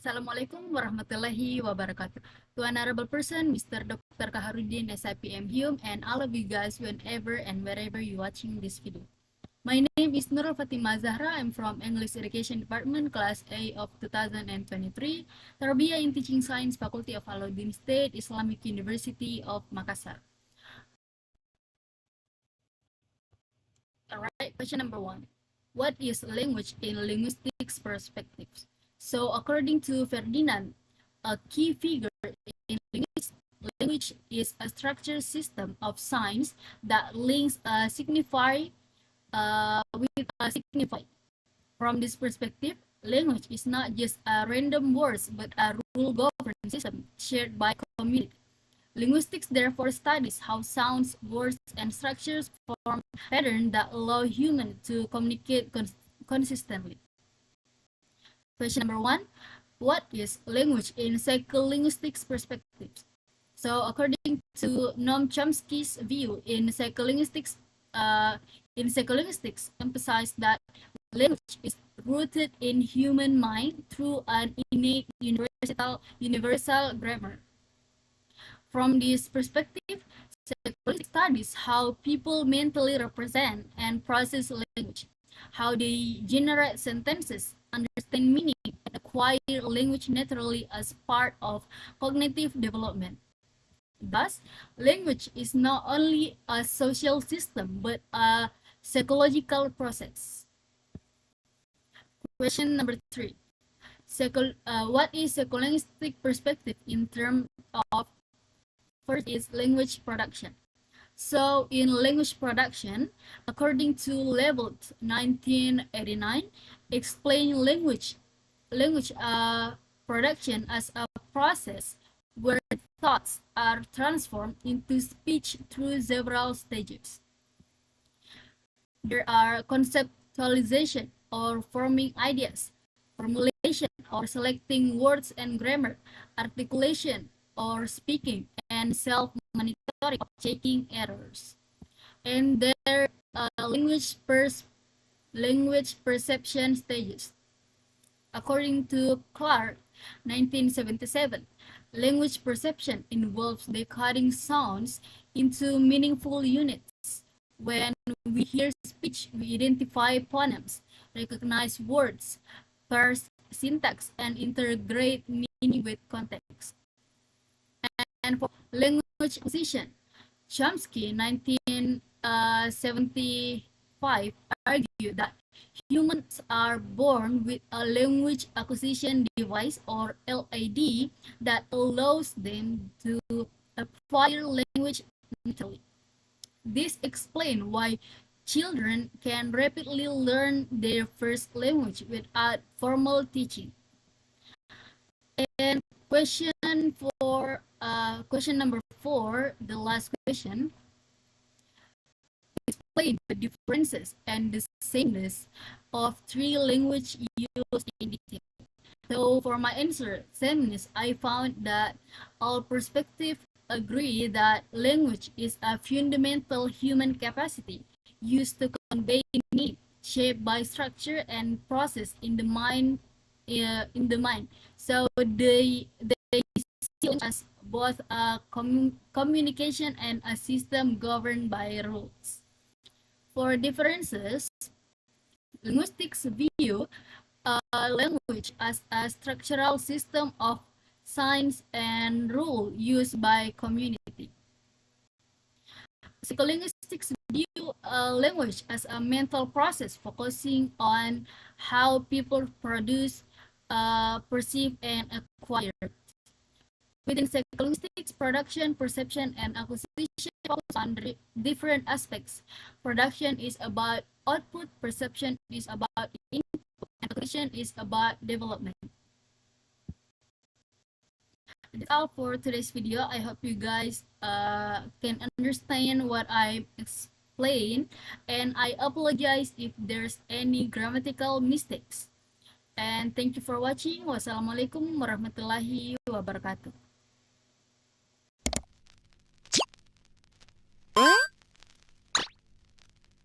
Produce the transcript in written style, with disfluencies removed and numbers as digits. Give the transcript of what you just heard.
Assalamualaikum warahmatullahi wabarakatuh. To honorable person, Mr. Dr. Kaharudin SIPM Hume, and all of you guys, whenever and wherever you're watching this video. My name is Nurul Fatima Zahra. I'm from English Education Department, Class A of 2023, Tarbiyah in Teaching Science, Faculty of Alauddin State, Islamic University of Makassar. Alright, question number 1. What is language in linguistics perspectives? So according to Ferdinand, a key figure in linguistics, language is a structured system of signs that links a signifier with a signified. From this perspective, language is not just a random words, but a rule-governed system shared by community. Linguistics therefore studies how sounds, words, and structures form patterns that allow humans to communicate consistently. Question number 1. What is language in psycholinguistics perspectives? So according to Noam Chomsky's view in psycholinguistics, emphasize that language is rooted in human mind through an innate universal grammar. From this perspective, psychology studies how people mentally represent and process language, how they generate sentences, understand meaning, and acquire language naturally as part of cognitive development. Thus, language is not only a social system, but a psychological process. Question number 3. What is psycholinguistic perspective in terms of, first is language production. So in language production, according to Levelt 1989, explain language production as a process where thoughts are transformed into speech through several stages. There are conceptualization or forming ideas, formulation or selecting words and grammar, articulation or speaking, and self-monitoring or checking errors. And there are language perception stages. According to Clark, 1977, language perception involves decoding sounds into meaningful units. When we hear speech, we identify phonemes, recognize words, parse syntax, and integrate meaning with context. And for language acquisition, Chomsky, 1975, argued that humans are born with a language acquisition device, or LAD, that allows them to acquire language naturally. This explains why children can rapidly learn their first language without formal teaching. And question number 4, the last question. Explain the differences and the sameness of 3 languages used in detail. So for my answer, sameness, I found that all perspectives agree that language is a fundamental human capacity used to convey meaning, shaped by structure and process in the mind. So they see as both a communication and a system governed by rules. For differences, linguistics view language as a structural system of signs and rule used by community. Psycholinguistics view language as a mental process focusing on how people produce, perceive, and acquire. Within psycholinguistics, production, perception, and acquisition focus on different aspects. Production is about output, perception is about input, and acquisition is about development. That's all for today's video. I hope you guys can understand what I explained, and I apologize if there's any grammatical mistakes. And thank you for watching. Wassalamualaikum warahmatullahi wabarakatuh.